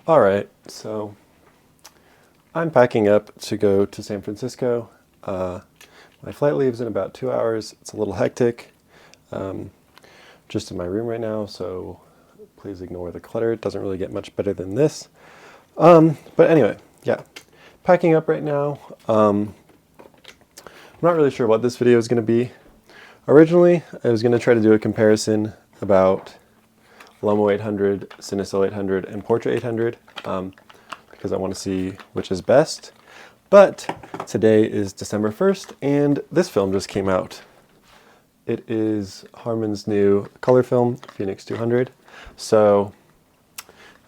All right, so I'm packing up to go to San Francisco. My flight leaves in about 2 hours. It's a little hectic. Just in my room right now, so please ignore the clutter. It doesn't really get much better than this. But anyway, yeah, packing up right now. I'm not really sure what this video is going to be. Originally, I was going to try to do a comparison about Lomo 800, Cinecell 800, and Portra 800 because I want to see which is best. But today is December 1st, and this film just came out. It is Harman's new color film, Phoenix 200. So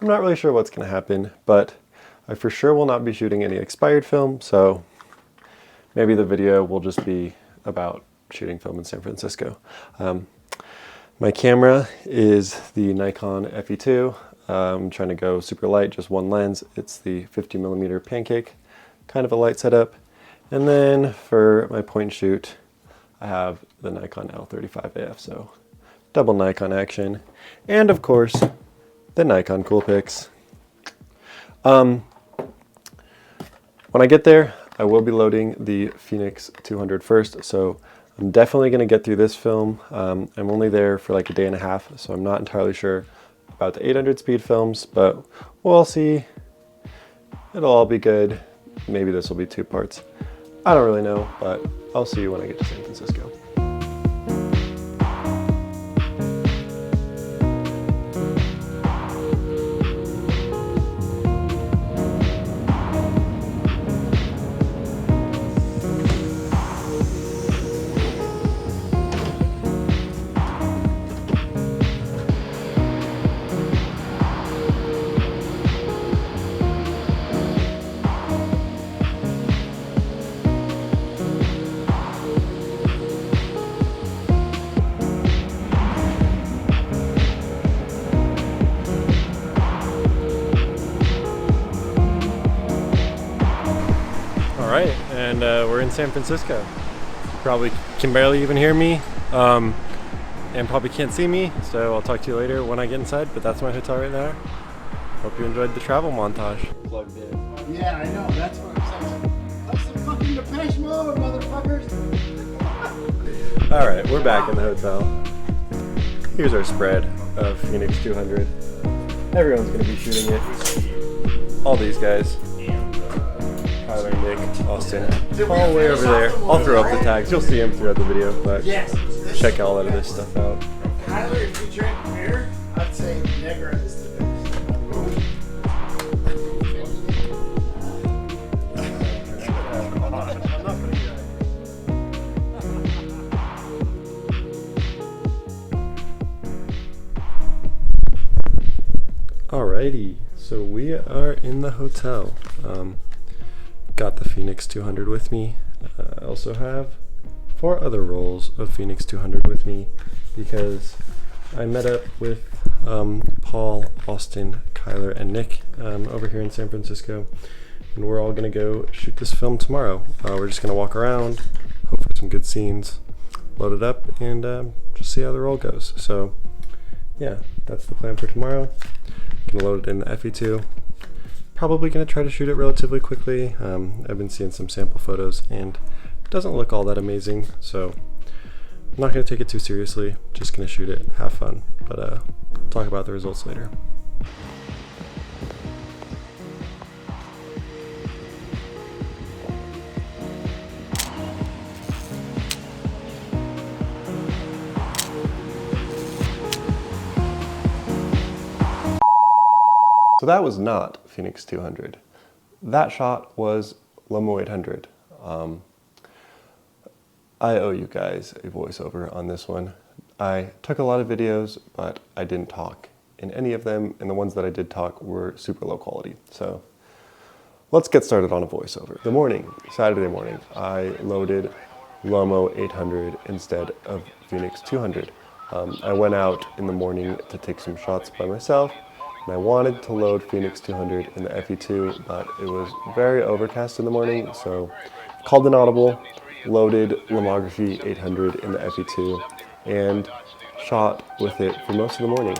I'm not really sure what's going to happen, but I for sure will not be shooting any expired film, so maybe the video will just be about shooting film in San Francisco. My camera is the Nikon Fe2. I'm trying to go super light, just one lens. It's the 50mm pancake, kind of a light setup. And then for my point shoot, I have the Nikon L35AF, so double Nikon action. And of course, the Nikon Coolpix. When I get there, I will be loading the Phoenix 200 first, so I'm definitely going to get through this film. I'm only there for like a day and a half, so I'm not entirely sure about the 800 speed films, but we'll see. It'll all be good. Maybe this will be 2 parts. I don't really know, but I'll see you when I get to San Francisco. Alright, and we're in San Francisco. You probably can barely even hear me, and probably can't see me, so I'll talk to you later when I get inside, but that's my hotel right now. Hope you enjoyed the travel montage. Plugged in. Yeah, I know, that's what I'm saying. That's the fucking Depeche Mode, motherfuckers! Alright, we're back in the hotel. Here's our spread of Phoenix 200. Everyone's going to be shooting it. All these guys. Tyler, Nick, Austin, all the way over there. I'll throw up the tags. You'll see them throughout the video, but check all of this stuff out. Tyler, if you drink beer, I'd say Negra is the best. Alrighty, so we are in the hotel. Got the Phoenix 200 with me. I also have 4 other rolls of Phoenix 200 with me because I met up with Paul, Austin, Kyler, and Nick over here in San Francisco, and we're all going to go shoot this film tomorrow. We're just going to walk around, hope for some good scenes, load it up, and just see how the roll goes. So yeah, that's the plan for tomorrow. Gonna load it in the Fe2. Probably going to try to shoot it relatively quickly. I've been seeing some sample photos and it doesn't look all that amazing, so I'm not going to take it too seriously. Just going to shoot it, have fun, but talk about the results later. So that was not Phoenix 200. That shot was Lomo 800. I owe you guys a voiceover on this one. I took a lot of videos, but I didn't talk in any of them, and the ones that I did talk were super low quality. So let's get started on a voiceover. The morning, Saturday morning, I loaded Lomo 800 instead of Phoenix 200. I went out in the morning to take some shots by myself, and I wanted to load Phoenix 200 in the Fe2, but it was very overcast in the morning, so called an audible, loaded Lomography 800 in the Fe2, and shot with it for most of the morning.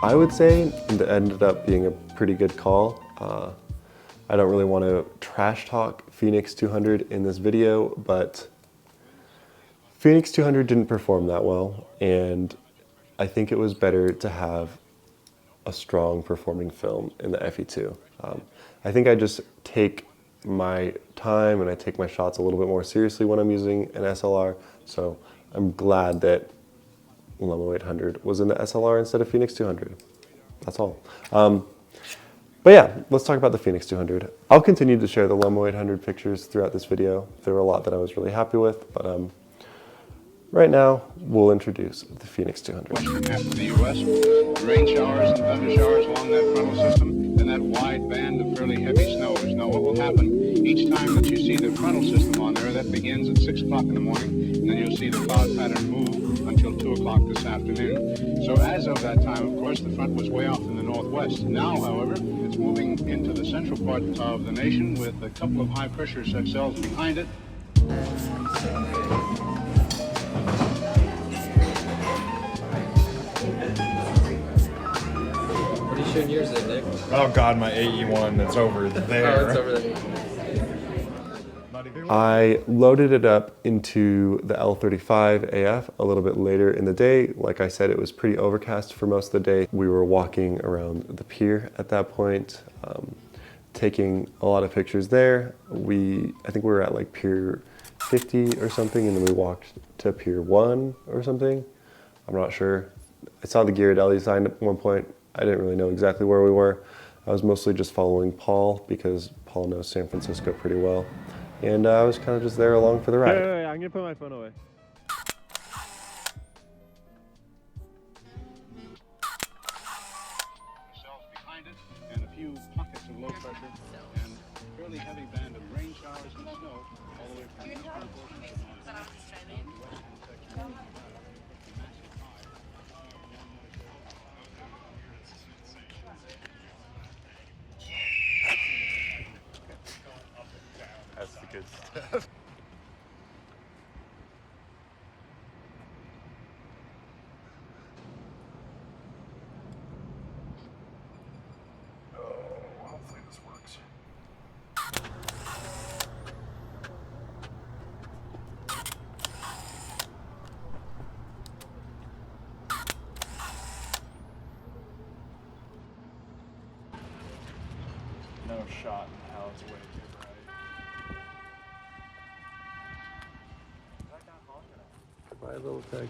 I would say it ended up being a pretty good call. I don't really want to trash talk Phoenix 200 in this video, but Phoenix 200 didn't perform that well, and I think it was better to have a strong performing film in the Fe2. I think I just take my time and I take my shots a little bit more seriously when I'm using an SLR, so I'm glad that Lomo 800 was in the SLR instead of Phoenix 200. That's all. But yeah, let's talk about the Phoenix 200. I'll continue to share the Lomo 800 pictures throughout this video. There were a lot that I was really happy with, but right now we'll introduce the Phoenix 200. Western half of the U.S., rain showers and thunder showers along that frontal system, then that wide band of fairly heavy snows. Now what will happen each time that you see the frontal system on there, that begins at 6 o'clock in the morning, and then you'll see the cloud pattern move until 2 o'clock this afternoon. So as of that time, of course, the front was way off in the northwest. Now, however, it's moving into the central part of the nation with a couple of high-pressure cells behind it. What are you shooting yours at, Nick? Oh god, my AE1 that's over there. Oh, it's over there. I loaded it up into the L35 AF a little bit later in the day. Like I said, it was pretty overcast for most of the day. We were walking around the pier at that point, taking a lot of pictures there. I think we were at like Pier 50 or something, and then we walked to Pier 1 or something. I'm not sure. I saw the Ghirardelli sign at one point. I didn't really know exactly where we were. I was mostly just following Paul because Paul knows San Francisco pretty well. And I was kind of just there along for the ride. Wait, I'm gonna put my phone away. Cells behind it, and a few pockets of low pressure, and a fairly heavy band of rain showers and snow all the way from the eastern portion of Montana down the western section. Massive high. That's the good stuff. Hopefully this works. No shot in hell is way too bright. My little taxi.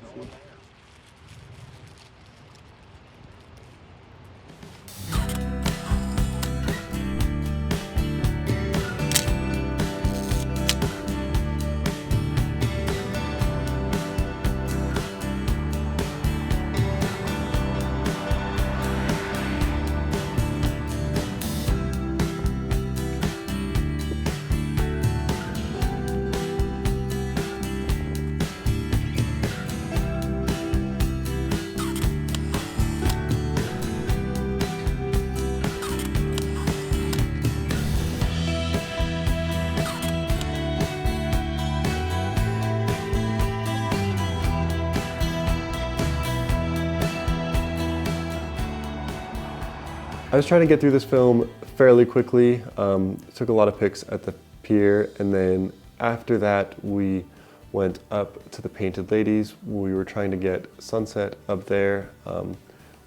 I was trying to get through this film fairly quickly. Took a lot of pics at the pier, and then after that we went up to the Painted Ladies. We were trying to get sunset up there. We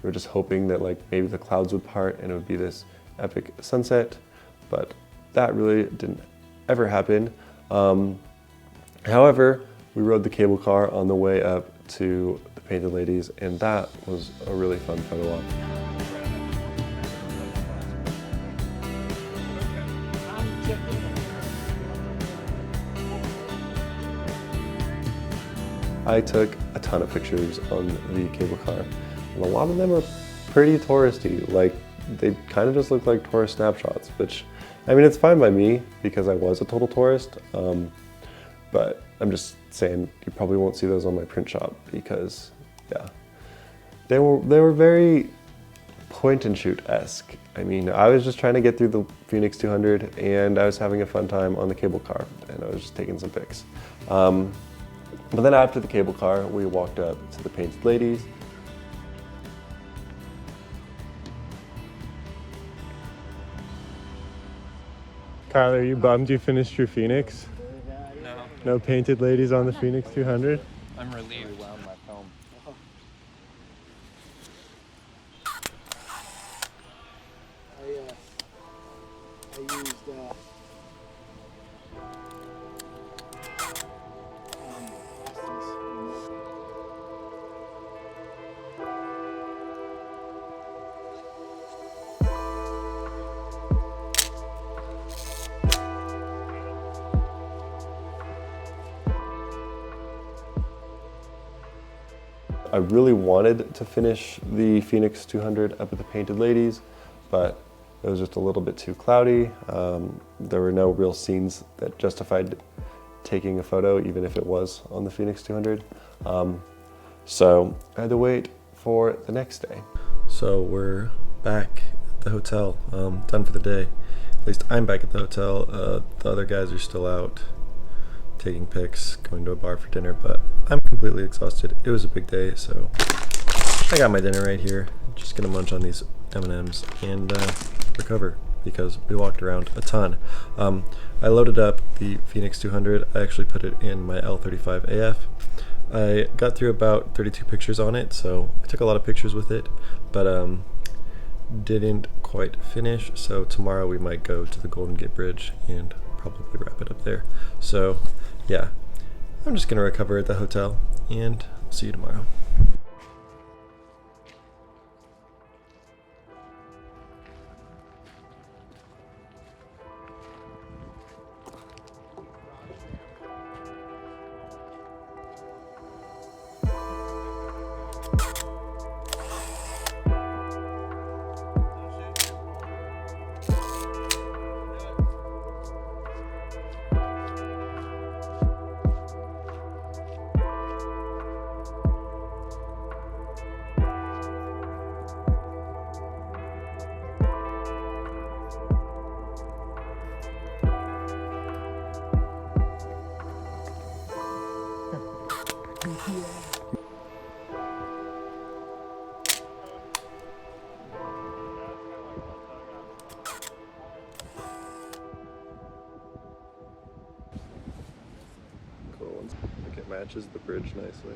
were just hoping that like maybe the clouds would part and it would be this epic sunset, but that really didn't ever happen. However, we rode the cable car on the way up to the Painted Ladies, and that was a really fun photo op. I took a ton of pictures on the cable car, and a lot of them are pretty touristy. Like, they kind of just look like tourist snapshots, which, I mean, it's fine by me because I was a total tourist, but I'm just saying you probably won't see those on my print shop because, yeah, they were very point and shoot-esque. I mean, I was just trying to get through the Phoenix 200, and I was having a fun time on the cable car, and I was just taking some pics. But then after the cable car, we walked up to the Painted Ladies. Tyler, are you bummed you finished your Phoenix? No, No painted ladies on the Phoenix 200? I'm relieved. I used I really wanted to finish the Phoenix 200 up at the Painted Ladies, but it was just a little bit too cloudy. There were no real scenes that justified taking a photo, even if it was on the Phoenix 200. So I had to wait for the next day. So we're back at the hotel, done for the day. At least I'm back at the hotel. The other guys are still out taking pics, going to a bar for dinner, but I'm completely exhausted. It was a big day, so I got my dinner right here. Just gonna munch on these M&Ms and recover because we walked around a ton. I loaded up the Phoenix 200. I actually put it in my L35 AF. I got through about 32 pictures on it, so I took a lot of pictures with it, but didn't quite finish. So tomorrow we might go to the Golden Gate Bridge and probably wrap it up there. So yeah, I'm just gonna recover at the hotel and I'll see you tomorrow. Cool. I think it matches the bridge nicely.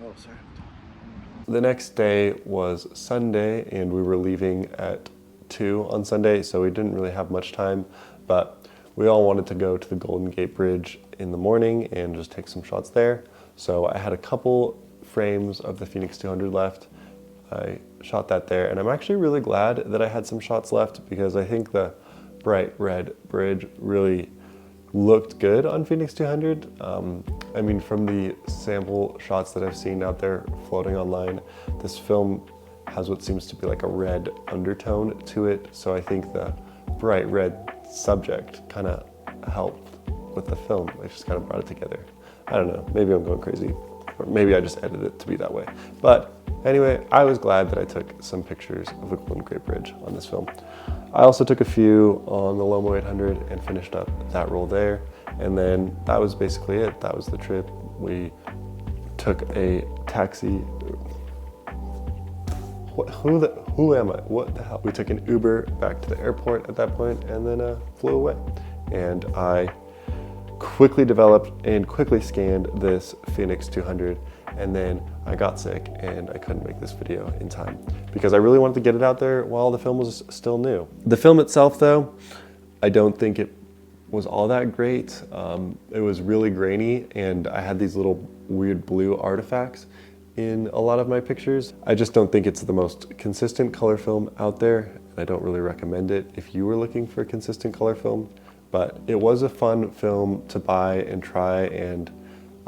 Oh, sorry. The next day was Sunday and we were leaving at 2 on Sunday, so we didn't really have much time, but we all wanted to go to the Golden Gate Bridge in the morning and just take some shots there. So I had a couple frames of the Phoenix 200 left. I shot that there, and I'm actually really glad that I had some shots left because I think the bright red bridge really looked good on Phoenix 200. I mean, from the sample shots that I've seen out there floating online, this film has what seems to be like a red undertone to it. So I think the bright red subject kind of helped with the film. It just kind of brought it together. I don't know, maybe I'm going crazy, or maybe I just edited it to be that way. But anyway, I was glad that I took some pictures of the Golden Gate Bridge on this film. I also took a few on the Lomo 800 and finished up that roll there. And then that was basically it. That was the trip. We took a taxi. Who am I? What the hell? We took an Uber back to the airport at that point and then flew away. And I quickly developed and quickly scanned this Phoenix 200, and then I got sick and I couldn't make this video in time because I really wanted to get it out there while the film was still new. The film itself though, I don't think it was all that great. It was really grainy and I had these little weird blue artifacts in a lot of my pictures. I just don't think it's the most consistent color film out there, and I don't really recommend it if you were looking for a consistent color film. But it was a fun film to buy and try, and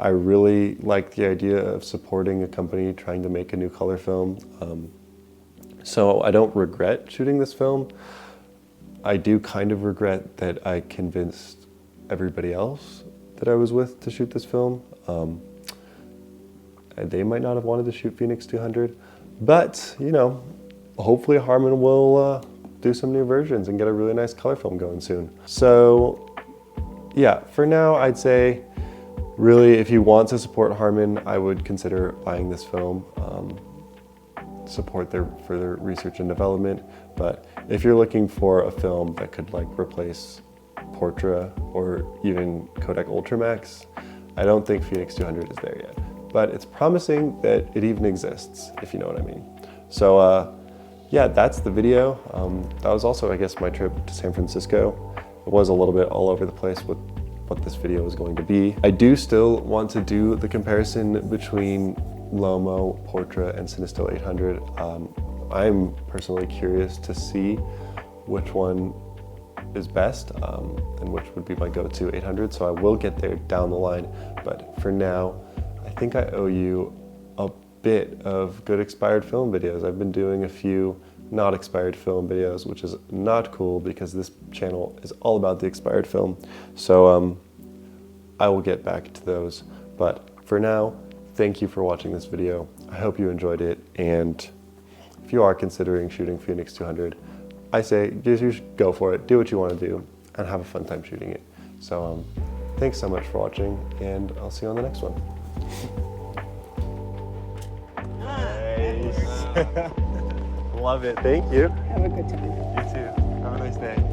I really liked the idea of supporting a company trying to make a new color film. So I don't regret shooting this film. I do kind of regret that I convinced everybody else that I was with to shoot this film. They might not have wanted to shoot Phoenix 200, but you know, hopefully Harman will do some new versions and get a really nice color film going soon. So yeah, for now I'd say really if you want to support Harman, I would consider buying this film, support their further research and development. But if you're looking for a film that could like replace Portra or even Kodak Ultramax, I don't think Phoenix 200 is there yet. But it's promising that it even exists, if you know what I mean. So yeah, that's the video. That was also, I guess, my trip to San Francisco. It was a little bit all over the place with what this video is going to be. I do still want to do the comparison between Lomo, Portra, and Cinestill 800. I'm personally curious to see which one is best and which would be my go-to 800, so I will get there down the line. But for now, I think I owe you a bit of good expired film videos. I've been doing a few not expired film videos, which is not cool because this channel is all about the expired film. So I will get back to those. But for now, thank you for watching this video. I hope you enjoyed it, and if you are considering shooting Phoenix 200, I say you should go for it, do what you want to do, and have a fun time shooting it. So thanks so much for watching, and I'll see you on the next one. Nice. Love it. Thank you. Have a good time. You too. Have a nice day.